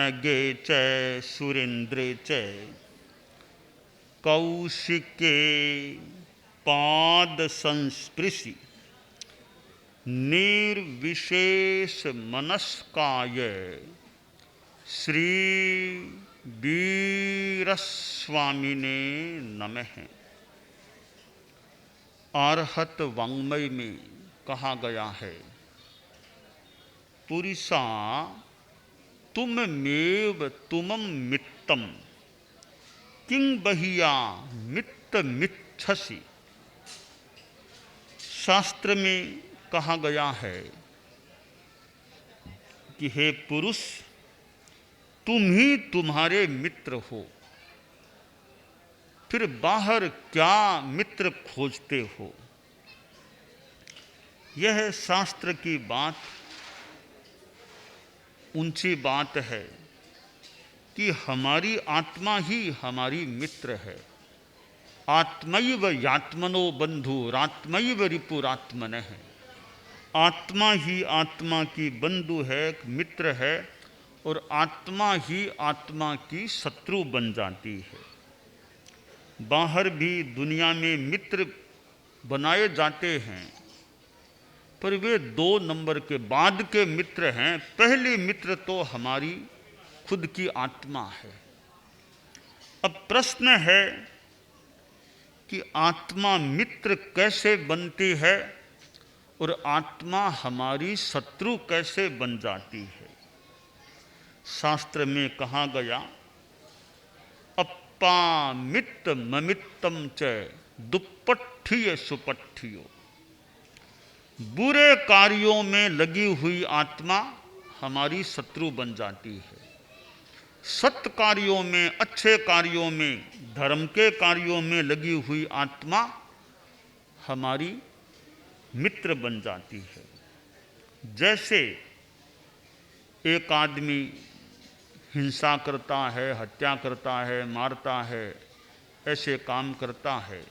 नगे च सुरेन्द्रे च कौशिके पाद संस्पृशि निर्विशेष मनस्काय श्री वीरस्वामिने नमः। अर्हत वाङ्मय में कहा गया है, पुरुषा तुममेव तुमं मित्तम किं बहिया मित्त मिच्छसि। शास्त्र में कहा गया है कि हे पुरुष, तुम ही तुम्हारे मित्र हो, फिर बाहर क्या मित्र खोजते हो। यह शास्त्र की बात ऊंची बात है कि हमारी आत्मा ही हमारी मित्र है। आत्मैव यात्मनो बंधुरात्मैव रिपुरात्मनः। आत्मा ही आत्मा की बंधु है, मित्र है, और आत्मा ही आत्मा की शत्रु बन जाती है। बाहर भी दुनिया में मित्र बनाए जाते हैं, पर वे 2 नंबर के बाद के मित्र हैं। पहले मित्र तो हमारी खुद की आत्मा है। अब प्रश्न है कि आत्मा मित्र कैसे बनती है और आत्मा हमारी शत्रु कैसे बन जाती है। शास्त्र में कहा गया, अप्पा मित्त ममित्तम च दुप्पठ्ठिय सुपठ्ठियो। बुरे कार्यों में लगी हुई आत्मा हमारी शत्रु बन जाती है। सत्य कार्यों में, अच्छे कार्यों में, धर्म के कार्यों में लगी हुई आत्मा हमारी मित्र बन जाती है। जैसे एक आदमी हिंसा करता है, हत्या करता है, मारता है, ऐसे काम करता है,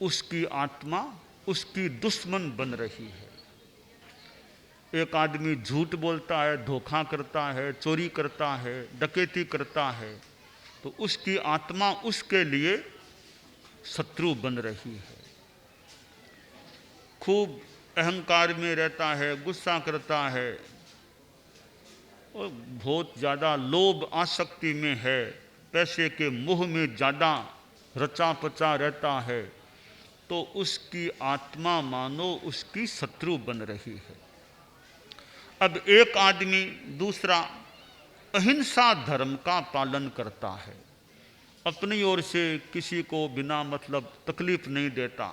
उसकी आत्मा उसकी दुश्मन बन रही है। एक आदमी झूठ बोलता है, धोखा करता है, चोरी करता है, डकैती करता है, तो उसकी आत्मा उसके लिए शत्रु बन रही है। खूब अहंकार में रहता है, गुस्सा करता है और बहुत ज़्यादा लोभ आसक्ति में है, पैसे के मोह में ज़्यादा रचा पचा रहता है, तो उसकी आत्मा मानो उसकी शत्रु बन रही है। अब एक आदमी दूसरा अहिंसा धर्म का पालन करता है, अपनी ओर से किसी को बिना मतलब तकलीफ नहीं देता,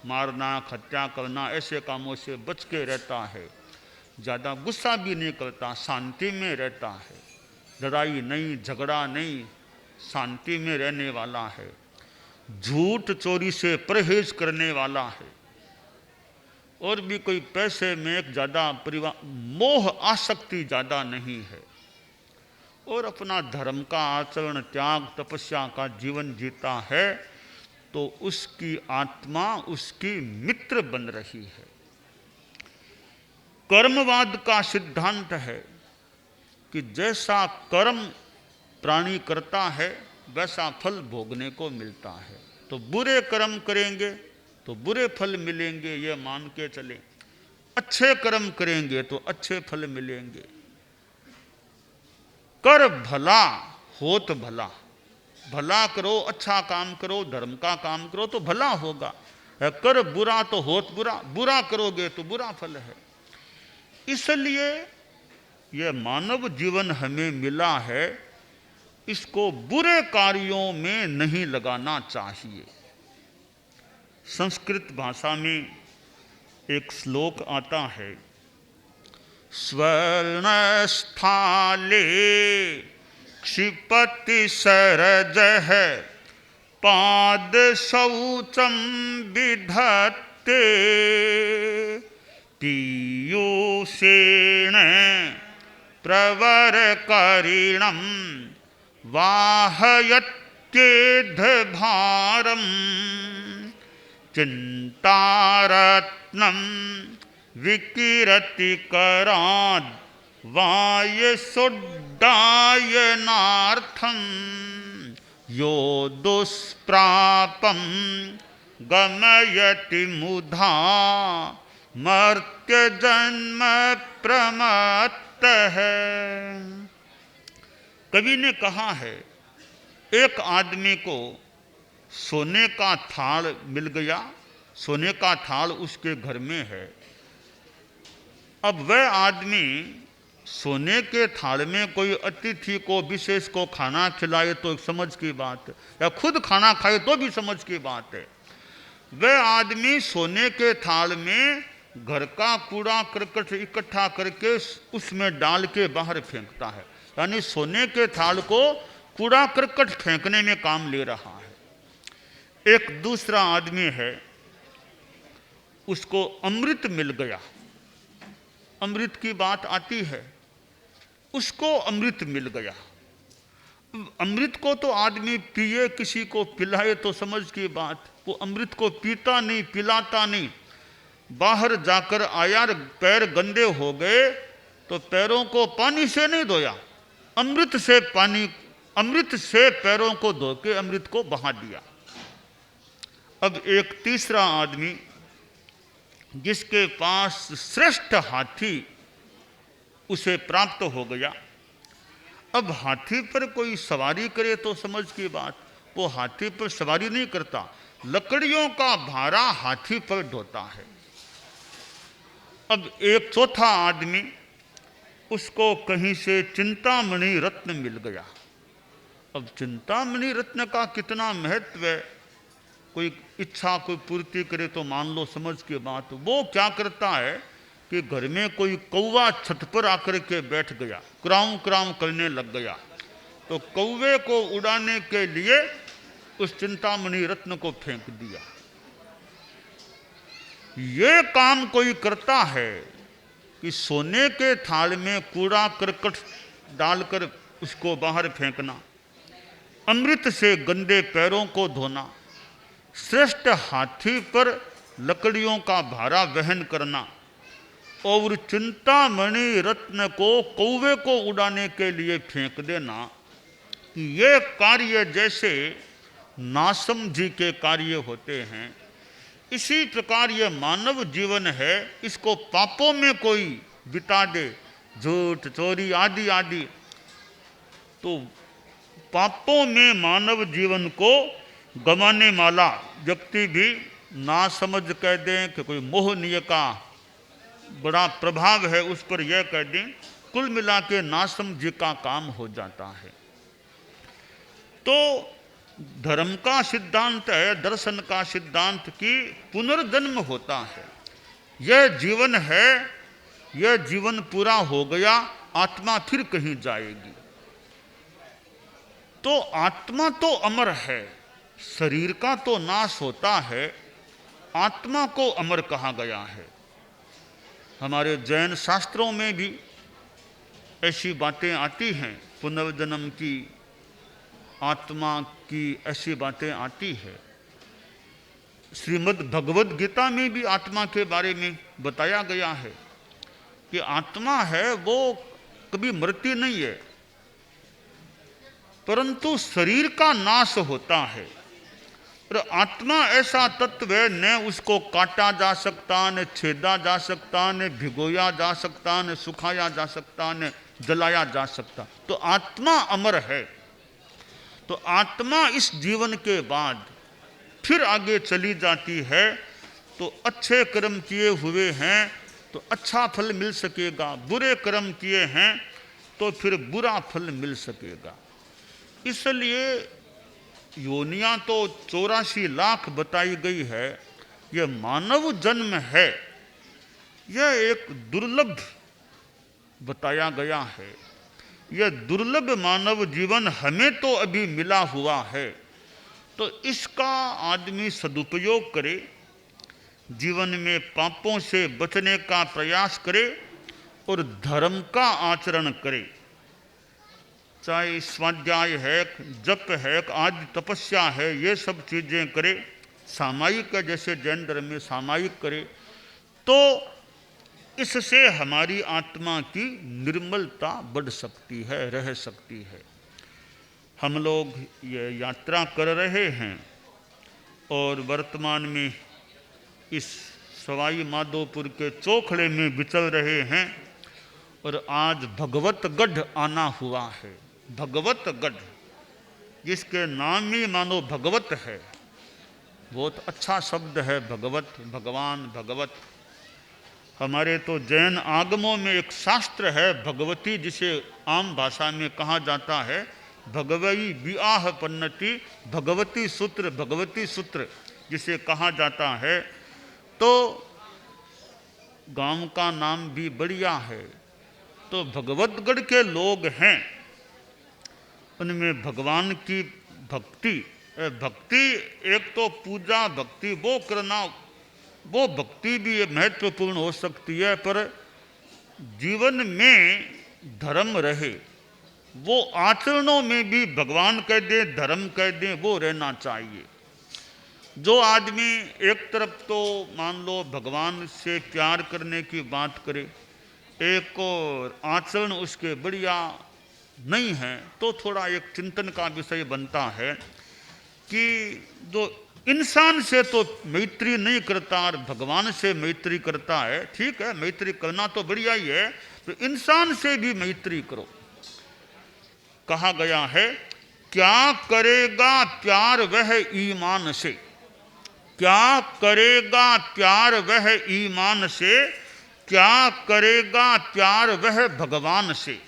मारना, हत्या करना, ऐसे कामों से बच के रहता है, ज़्यादा गुस्सा भी नहीं करता, शांति में रहता है, लड़ाई नहीं, झगड़ा नहीं, शांति में रहने वाला है, झूठ चोरी से परहेज करने वाला है, और भी कोई पैसे में ज़्यादा परिवार मोह आसक्ति ज़्यादा नहीं है, और अपना धर्म का आचरण, त्याग, तपस्या का जीवन जीता है, तो उसकी आत्मा उसकी मित्र बन रही है। कर्मवाद का सिद्धांत है कि जैसा कर्म प्राणी करता है वैसा फल भोगने को मिलता है। तो बुरे कर्म करेंगे तो बुरे फल मिलेंगे, ये मान के चलें। अच्छे कर्म करेंगे तो अच्छे फल मिलेंगे। कर भला होत भला, भला करो, अच्छा काम करो, धर्म का काम करो तो भला होगा। कर बुरा तो होत बुरा, बुरा करोगे तो बुरा फल है। इसलिए यह मानव जीवन हमें मिला है, इसको बुरे कार्यों में नहीं लगाना चाहिए। संस्कृत भाषा में एक श्लोक आता है, स्वर्णस्थाले क्षिपति सरजः पाद शौचं विधत्ते पीयूषेण प्रवरकरिणं वाहयत्येध भारं चिन्तारत्नं विकिरति करात् वायसोड्डायनार्थं यो दुष्प्रापं गमयति मुधा मर्त्य जन्म प्रमत्तः। कवि ने कहा है, एक आदमी को सोने का थाल मिल गया, सोने का थाल उसके घर में है। अब वह आदमी सोने के थाल में कोई अतिथि को विशेष को खाना खिलाए तो एक समझ की बात है, या खुद खाना खाए तो भी समझ की बात है। वह आदमी सोने के थाल में घर का कूड़ा करकट इकट्ठा करके उसमें डाल के बाहर फेंकता है, यानी सोने के थाल को कूड़ा करकट फेंकने में काम ले रहा है। एक दूसरा आदमी है, उसको अमृत मिल गया, अमृत की बात आती है, उसको अमृत मिल गया। अमृत को तो आदमी पिए, किसी को पिलाए तो समझ की बात, वो अमृत को पीता नहीं, पिलाता नहीं। बाहर जाकर आया, पैर गंदे हो गए तो पैरों को पानी से नहीं धोया, अमृत से पानी, अमृत से पैरों को धो के अमृत को बहा दिया। अब एक तीसरा आदमी, जिसके पास श्रेष्ठ हाथी उसे प्राप्त हो गया। अब हाथी पर कोई सवारी करे तो समझ की बात, वो हाथी पर सवारी नहीं करता, लकड़ियों का भारा हाथी पर ढोता है। अब एक चौथा आदमी, उसको कहीं से चिंतामणि रत्न मिल गया। अब चिंतामणि रत्न का कितना महत्व है, कोई इच्छा कोई पूर्ति करे तो मान लो समझ की बात। वो क्या करता है कि घर में कोई कौवा छत पर आकर के बैठ गया, क्राऊं क्राऊं करने लग गया, तो कौवे को उड़ाने के लिए उस चिंतामणि रत्न को फेंक दिया। ये काम कोई करता है कि सोने के थाल में कूड़ा करकट डालकर उसको बाहर फेंकना, अमृत से गंदे पैरों को धोना, श्रेष्ठ हाथी पर लकड़ियों का भारा वहन करना और चिंतामणि रत्न को कौवे को उड़ाने के लिए फेंक देना, कि ये कार्य जैसे नासमझी के कार्य होते हैं, इसी प्रकार ये मानव जीवन है, इसको पापों में कोई बिता दे, झूठ चोरी आदि आदि, तो पापों में मानव जीवन को गंवाने वाला व्यक्ति भी ना समझ कह दें कि कोई मोहनीय का बड़ा प्रभाव है उस पर, यह कह दें, कुल मिला के नासमझी का काम हो जाता है। तो धर्म का सिद्धांत है, दर्शन का सिद्धांत कि पुनर्जन्म होता है। यह जीवन है, यह जीवन पूरा हो गया, आत्मा फिर कहीं जाएगी। तो आत्मा तो अमर है, शरीर का तो नाश होता है, आत्मा को अमर कहा गया है। हमारे जैन शास्त्रों में भी ऐसी बातें आती हैं, पुनर्जन्म की, आत्मा की ऐसी बातें आती है। श्रीमद् भगवद गीता में भी आत्मा के बारे में बताया गया है कि आत्मा है वो कभी मरती नहीं है, परंतु शरीर का नाश होता है। और आत्मा ऐसा तत्व है, न उसको काटा जा सकता, न छेदा जा सकता, न भिगोया जा सकता, न सुखाया जा सकता, न जलाया जा सकता। तो आत्मा अमर है। तो आत्मा इस जीवन के बाद फिर आगे चली जाती है। तो अच्छे कर्म किए हुए हैं तो अच्छा फल मिल सकेगा, बुरे कर्म किए हैं तो फिर बुरा फल मिल सकेगा। इसलिए योनियां तो 84 लाख बताई गई है। यह मानव जन्म है, यह एक दुर्लभ बताया गया है। यह दुर्लभ मानव जीवन हमें तो अभी मिला हुआ है, तो इसका आदमी सदुपयोग करे, जीवन में पापों से बचने का प्रयास करे और धर्म का आचरण करे। चाहे स्वाध्याय है, जप है, आदि तपस्या है, ये सब चीज़ें करे, सामायिक जैसे जैन धर्म में सामायिक करे, तो इससे हमारी आत्मा की निर्मलता बढ़ सकती है, रह सकती है। हम लोग ये यात्रा कर रहे हैं और वर्तमान में इस सवाई माधोपुर के चोखड़े में विचल रहे हैं और आज भगवतगढ़ आना हुआ है। भगवतगढ़, जिसके नाम ही मानो भगवत है, बहुत अच्छा शब्द है भगवत, भगवान, भगवत। हमारे तो जैन आगमों में एक शास्त्र है भगवती, जिसे आम भाषा में कहा जाता है भगवई विआह पन्नति, भगवती सूत्र, भगवती सूत्र जिसे कहा जाता है। तो गांव का नाम भी बढ़िया है। तो भगवतगढ़ के लोग हैं, उनमें भगवान की भक्ति, भक्ति एक तो पूजा भक्ति वो करना, वो भक्ति भी महत्वपूर्ण हो सकती है, पर जीवन में धर्म रहे, वो आचरणों में भी भगवान कह दे, धर्म कह दे, वो रहना चाहिए। जो आदमी एक तरफ तो मान लो भगवान से प्यार करने की बात करे, एक और आचरण उसके बढ़िया नहीं है, तो थोड़ा एक चिंतन का विषय बनता है कि जो इंसान से तो मैत्री नहीं करता और भगवान से मैत्री करता है, ठीक है, मैत्री करना तो बढ़िया ही है, तो इंसान से भी मैत्री करो। कहा गया है क्या करेगा प्यार वह ईमान से, क्या करेगा प्यार वह ईमान से, क्या करेगा प्यार वह भगवान से।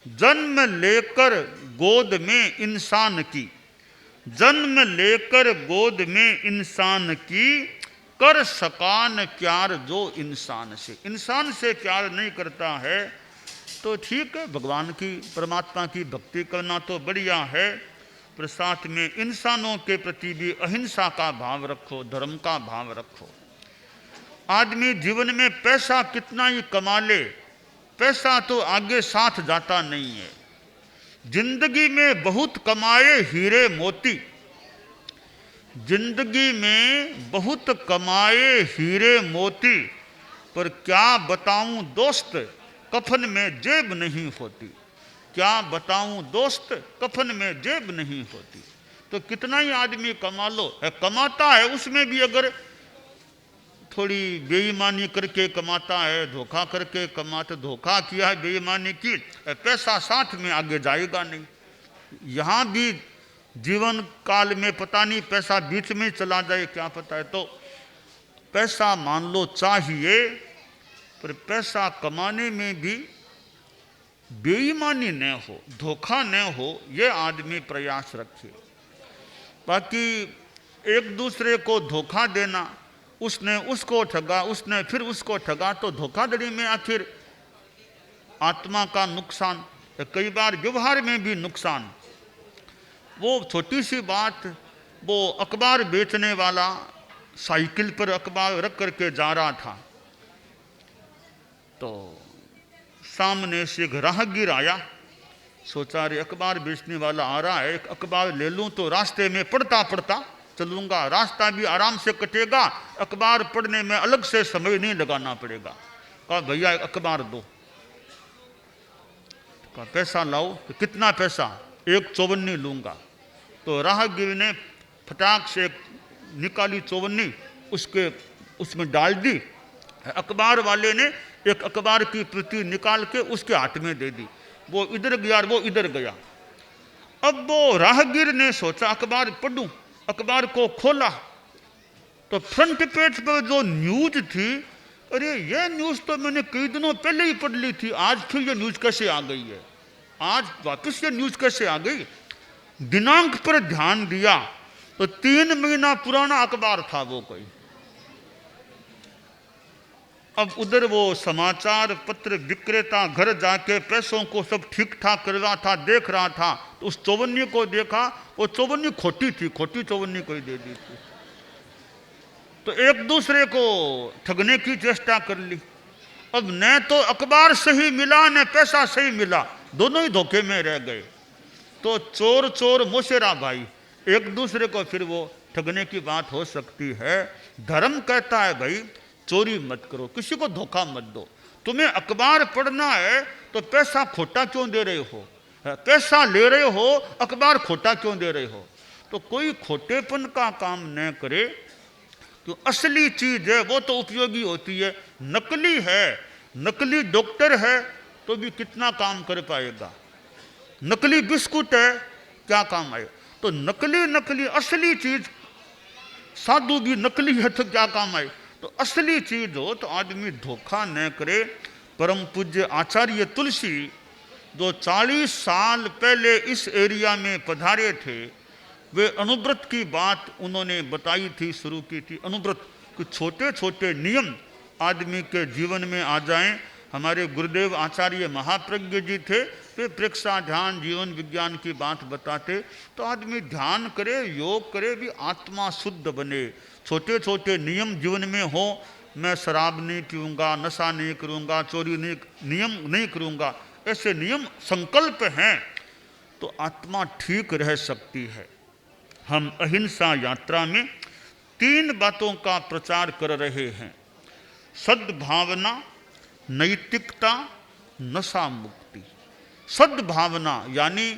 जन्म लेकर गोद में इंसान की, जन्म लेकर गोद में इंसान की, कर सकान प्यार जो इंसान से। इंसान से प्यार नहीं करता है तो ठीक है, भगवान की परमात्मा की भक्ति करना तो बढ़िया है, पर साथ में इंसानों के प्रति भी अहिंसा का भाव रखो, धर्म का भाव रखो। आदमी जीवन में पैसा कितना ही कमा ले, पैसा तो आगे साथ जाता नहीं है। जिंदगी में बहुत कमाए हीरे मोती, जिंदगी में बहुत कमाए हीरे मोती, पर क्या बताऊं दोस्त कफन में जेब नहीं होती। क्या बताऊं दोस्त कफन में जेब नहीं होती। तो कितना ही आदमी कमा लो, कमाता है उसमें भी अगर थोड़ी बेईमानी करके कमाता है, धोखा करके कमाते, धोखा किया है, बेईमानी की, पैसा साथ में आगे जाएगा नहीं। यहाँ भी जीवन काल में पता नहीं पैसा बीच में चला जाए, क्या पता है। तो पैसा मान लो चाहिए, पर पैसा कमाने में भी बेईमानी न हो, धोखा न हो, ये आदमी प्रयास रखे। बाकी एक दूसरे को धोखा देना, उसने उसको ठगा, उसने फिर उसको ठगा, तो धोखाधड़ी में आखिर आत्मा का नुकसान, कई बार व्यवहार में भी नुकसान। वो छोटी सी बात, वो अखबार बेचने वाला साइकिल पर अखबार रख करके जा रहा था, तो सामने से एक राहगीर आया, सोचा रे अखबार बेचने वाला आ रहा है, एक अखबार ले लूं तो रास्ते में पढ़ता पढ़ता चलूंगा, रास्ता भी आराम से कटेगा, अखबार पढ़ने में अलग से समय नहीं लगाना पड़ेगा। कहा भैया अखबार दो। कहा पैसा लाओ। तो कितना पैसा? एक चौवन्नी लूंगा। तो राहगीर ने फटाक से निकाली चौवन्नी, उसमें डाल दी। अखबार वाले ने एक अखबार की प्रति निकाल के उसके हाथ में दे दी। वो इधर गया और वो इधर गया। अब वो राहगीर ने सोचा अखबार पढ़ूं, अखबार को खोला तो फ्रंट पेज पर जो न्यूज थी, अरे ये न्यूज तो मैंने कई दिनों पहले ही पढ़ ली थी, आज फिर ये न्यूज कैसे आ गई है, आज वापस ये न्यूज कैसे आ गई। दिनांक पर ध्यान दिया तो 3 महीना पुराना अखबार था वो कोई। अब उधर वो समाचार पत्र विक्रेता घर जाके पैसों को सब ठीक ठाक कर रहा था, देख रहा था, तो उस चौवन्नी को देखा, वो चौवन्नी खोटी थी, खोटी चौवन्नी कोई दे दी थी। तो एक दूसरे को ठगने की चेष्टा कर ली। अब न तो अखबार सही मिला न पैसा सही मिला, दोनों ही धोखे में रह गए। तो चोर चोर मोशेरा भाई, एक दूसरे को फिर वो ठगने की बात हो सकती है। धर्म कहता है भाई चोरी मत करो, किसी को धोखा मत दो। तुम्हें अखबार पढ़ना है तो पैसा खोटा क्यों दे रहे हो? पैसा ले रहे हो, अखबार खोटा क्यों दे रहे हो? तो कोई खोटेपन का काम न करे। तो असली चीज है वो तो उपयोगी होती है। नकली है, नकली डॉक्टर है तो भी कितना काम कर पाएगा? नकली बिस्कुट है, क्या काम आए? तो नकली नकली असली चीज, साधु भी नकली है तो क्या काम आए? तो असली चीज हो तो आदमी धोखा न करे। परम पूज्य आचार्य तुलसी जो 40 साल पहले इस एरिया में पधारे थे, वे अनुव्रत की बात उन्होंने बताई थी, शुरू की थी। अनुव्रत के छोटे छोटे नियम आदमी के जीवन में आ जाएं। हमारे गुरुदेव आचार्य महाप्रज्ञ जी थे, वे प्रेक्षा ध्यान जीवन विज्ञान की बात बताते। तो आदमी ध्यान करे, योग करे, भी आत्मा शुद्ध बने। छोटे छोटे नियम जीवन में हो, मैं शराब नहीं पीऊँगा, नशा नहीं करूँगा, चोरी नहीं, नियम नहीं करूँगा, ऐसे नियम संकल्प हैं तो आत्मा ठीक रह सकती है। हम अहिंसा यात्रा में 3 बातों का प्रचार कर रहे हैं: सद्भावना, नैतिकता, नशा मुक्ति। सद्भावना यानी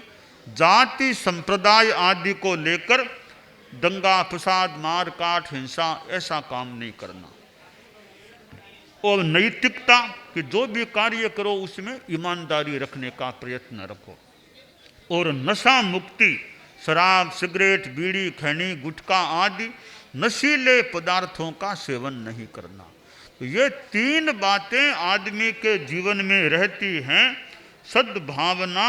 जाति संप्रदाय आदि को लेकर दंगा फसाद मार काट हिंसा ऐसा काम नहीं करना। और नैतिकता कि जो भी कार्य करो उसमें ईमानदारी रखने का प्रयत्न रखो। और नशा मुक्ति, शराब सिगरेट बीड़ी खैनी गुटखा आदि नशीले पदार्थों का सेवन नहीं करना। तो ये 3 बातें आदमी के जीवन में रहती हैं: सद्भावना,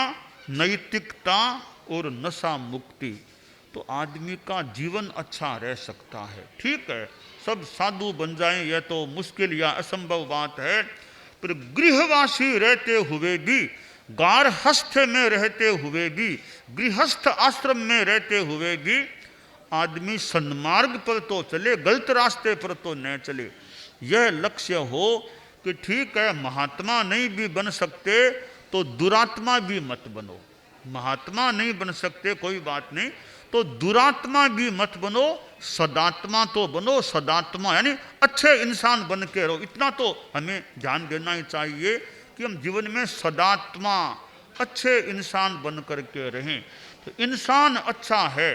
नैतिकता और नशा मुक्ति। तो आदमी का जीवन अच्छा रह सकता है। ठीक है, सब साधु बन जाएं यह तो मुश्किल या असंभव बात है, पर गृहवासी रहते हुए भी, गारहस्थ में रहते हुए भी, गृहस्थ आश्रम में रहते हुए भी आदमी सन्मार्ग पर तो चले, गलत रास्ते पर तो न चले। यह लक्ष्य हो कि ठीक है महात्मा नहीं भी बन सकते तो दुरात्मा भी मत बनो। महात्मा नहीं बन सकते कोई बात नहीं, तो दुरात्मा भी मत बनो, सदात्मा तो बनो। सदात्मा यानी अच्छे इंसान बन के रहो। इतना तो हमें ध्यान देना ही चाहिए कि हम जीवन में सदात्मा अच्छे इंसान बन करके रहें। तो इंसान अच्छा है,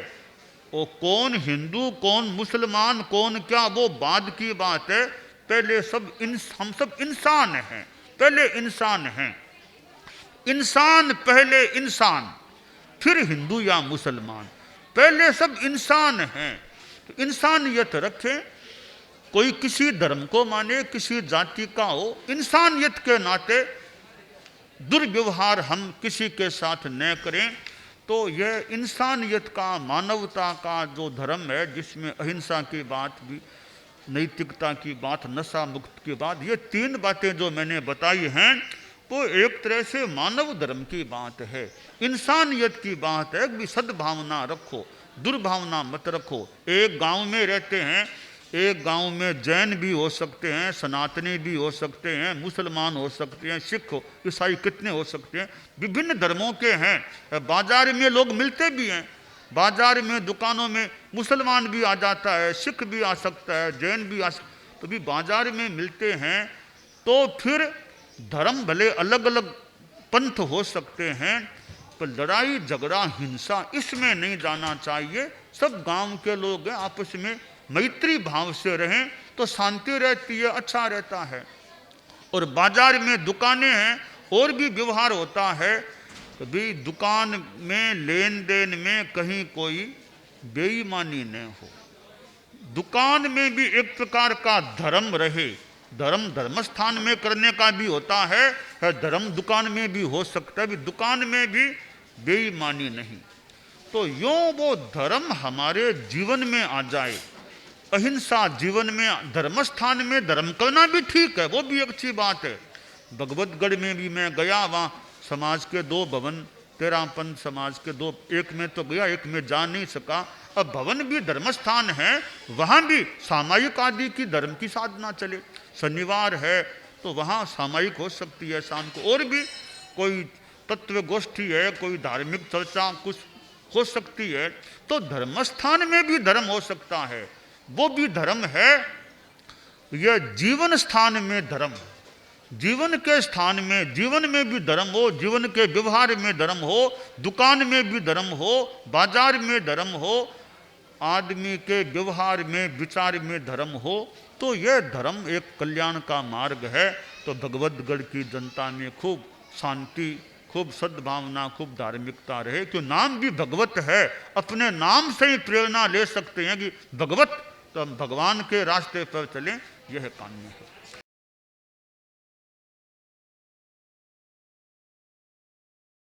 वो कौन हिंदू कौन मुसलमान कौन क्या वो बाद की बात है। पहले हम सब इंसान हैं, पहले इंसान हैं। इंसान पहले इंसान, फिर हिंदू या मुसलमान, पहले सब इंसान हैं। तो इंसानियत रखें। कोई किसी धर्म को माने, किसी जाति का हो, इंसानियत के नाते दुर्व्यवहार हम किसी के साथ न करें। तो यह इंसानियत का, मानवता का जो धर्म है, जिसमें अहिंसा की बात भी, नैतिकता की बात, नशा मुक्त की बात, ये 3 बातें जो मैंने बताई हैं वो एक तरह से मानव धर्म की बात है, इंसानियत की बात है कि सद्भावना रखो, दुर्भावना मत रखो। एक गांव में रहते हैं, एक गांव में जैन भी हो सकते हैं, सनातनी भी हो सकते हैं, मुसलमान हो सकते हैं, सिख हो, ईसाई कितने हो सकते हैं, विभिन्न धर्मों के हैं। बाजार में लोग मिलते भी हैं, बाजार में दुकानों में मुसलमान भी आ जाता है, सिख भी आ सकता है, जैन भी आ सकता है, तो भी बाजार में मिलते हैं। तो फिर धर्म भले अलग अलग पंथ हो सकते हैं, पर लड़ाई झगड़ा हिंसा इसमें नहीं जाना चाहिए। सब गांव के लोग हैं, आपस में मैत्री भाव से रहें तो शांति रहती है, अच्छा रहता है। और बाजार में दुकानें हैं और भी व्यवहार होता है, तो भी दुकान में लेन देन में कहीं कोई बेईमानी न हो। दुकान में भी एक प्रकार का धर्म रहे। धर्म धर्मस्थान में करने का भी होता है, धर्म दुकान में भी हो सकता है, भी दुकान में भी बेईमानी नहीं। तो यूं वो धर्म हमारे जीवन में आ जाए। अहिंसा जीवन में, धर्मस्थान में धर्म करना भी ठीक है, वो भी एक अच्छी बात है। भगवतगढ़ में भी मैं गया, वहाँ समाज के 2 भवन, 13 पंथ समाज के 2, एक में तो गया, एक में जा नहीं सका। अब भवन भी धर्मस्थान है, वहाँ भी सामायिक आदि की धर्म की साधना चले। शनिवार है तो वहाँ सामायिक हो सकती है शाम को, और भी कोई तत्व गोष्ठी है, कोई धार्मिक चर्चा कुछ हो सकती है। तो धर्मस्थान में भी धर्म हो सकता है, वो भी धर्म है। यह जीवन स्थान में धर्म, जीवन के स्थान में, जीवन में भी धर्म हो, जीवन के व्यवहार में धर्म हो, दुकान में भी धर्म हो, बाजार में धर्म हो, आदमी के व्यवहार में विचार में धर्म हो, तो यह धर्म एक कल्याण का मार्ग है। तो भगवतगढ़ की जनता में खूब शांति, खूब सद्भावना, खूब धार्मिकता रहे। क्यों नाम भी भगवत है, अपने नाम से ही प्रेरणा ले सकते हैं कि भगवत, तो हम भगवान के रास्ते पर चलें, यह काम्य है।